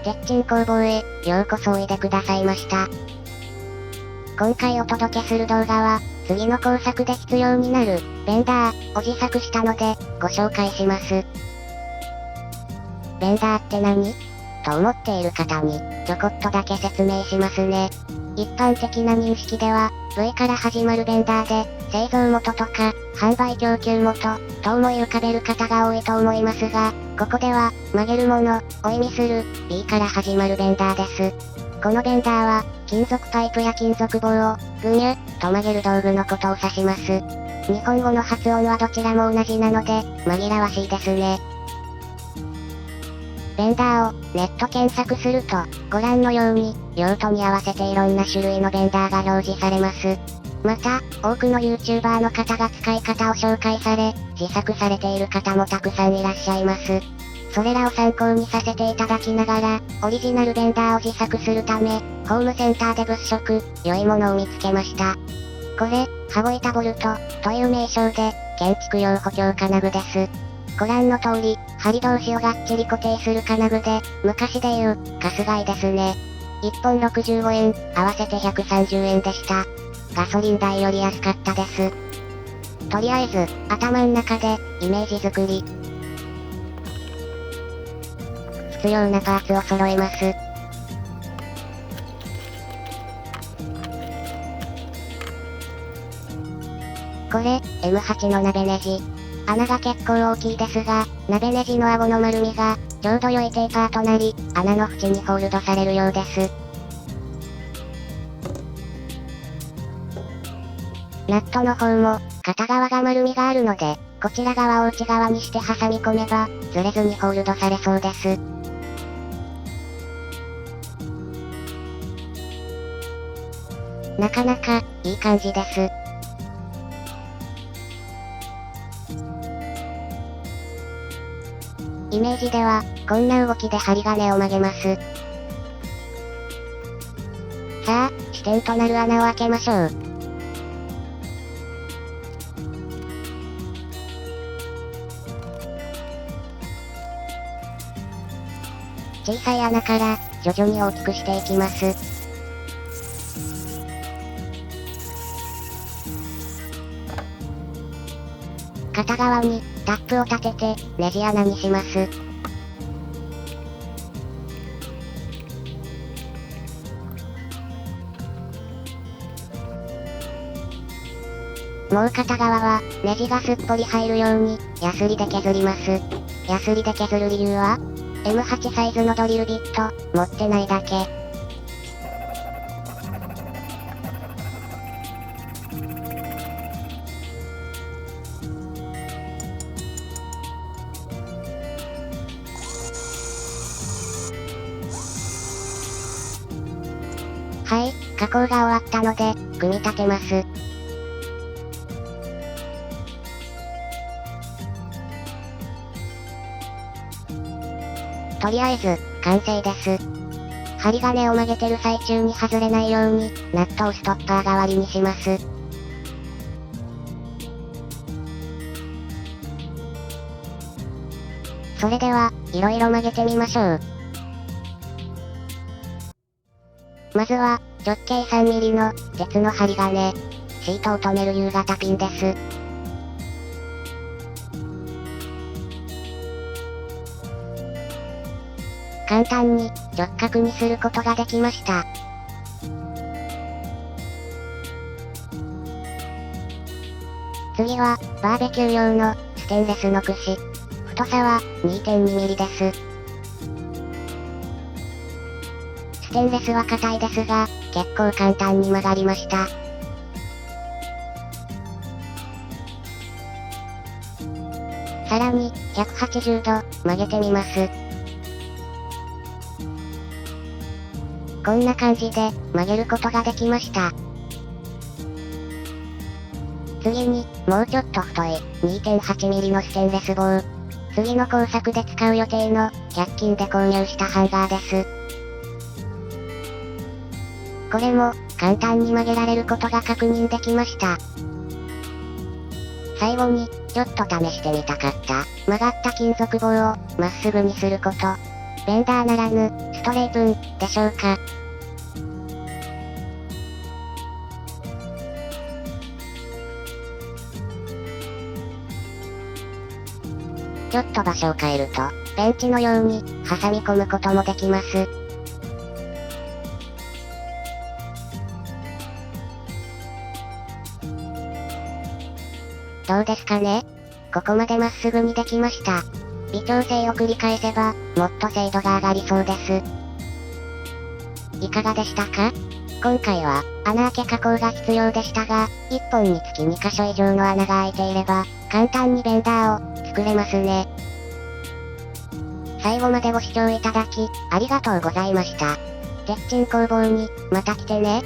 鉄鎮工房へようこそおいでくださいました。今回お届けする動画は、次の工作で必要になるベンダーを自作したのでご紹介します。ベンダーって何？と思っている方にちょこっとだけ説明しますね。一般的な認識では V から始まるベンダーで製造元とか販売供給元と思い浮かべる方が多いと思いますが、ここでは曲げるものを意味する B から始まるベンダーです。このベンダーは金属パイプや金属棒をぐにゅっと曲げる道具のことを指します。日本語の発音はどちらも同じなので紛らわしいですね。ベンダーをネット検索すると、ご覧のように、用途に合わせていろんな種類のベンダーが表示されます。また、多くの YouTuber の方が使い方を紹介され、自作されている方もたくさんいらっしゃいます。それらを参考にさせていただきながら、オリジナルベンダーを自作するため、ホームセンターで物色、良いものを見つけました。これ、羽子板ボルト、という名称で、建築用補強金具です。ご覧の通り、針同士をがっちり固定する金具で、昔でいう、カス貝ですね。1本65円、合わせて130円でした。ガソリン代より安かったです。とりあえず、頭の中で、イメージ作り。必要なパーツを揃えます。これ、M8 の鍋ネジ。穴が結構大きいですが、鍋ネジの顎の丸みが、ちょうど良いテーパーとなり、穴の縁にホールドされるようです。ナットの方も、片側が丸みがあるので、こちら側を内側にして挟み込めば、ずれずにホールドされそうです。なかなか、いい感じです。イメージでは、こんな動きで針金を曲げます。さあ、支点となる穴を開けましょう。小さい穴から、徐々に大きくしていきます。片側に、タップを立てて、ネジ穴にします。もう片側は、ネジがすっぽり入るように、ヤスリで削ります。ヤスリで削る理由は？ M8 サイズのドリルビット、持ってないだけ。はい、加工が終わったので、組み立てます。とりあえず、完成です。針金を曲げてる最中に外れないように、ナットをストッパー代わりにします。それでは、いろいろ曲げてみましょう。まずは、直径3ミリの、鉄の針金。シートを留める U 型ピンです。簡単に、直角にすることができました。次は、バーベキュー用の、ステンレスの串。太さは、2.2 ミリです。ステンレスは硬いですが、結構簡単に曲がりました。さらに、180度、曲げてみます。こんな感じで、曲げることができました。次に、もうちょっと太い、2.8 ミリのステンレス棒。次の工作で使う予定の、100均で購入したハンガーです。これも、簡単に曲げられることが確認できました。最後に、ちょっと試してみたかった、曲がった金属棒を、まっすぐにすること。ベンダーならぬ、ストトレイ分、でしょうか。ちょっと場所を変えると、ベンチのように、挟み込むこともできます。どうですかね？ここまでまっすぐにできました。微調整を繰り返せば、もっと精度が上がりそうです。いかがでしたか？今回は、穴開け加工が必要でしたが、1本につき2箇所以上の穴が開いていれば、簡単にベンダーを、作れますね。最後までご視聴いただき、ありがとうございました。鉄鎮工房に、また来てね。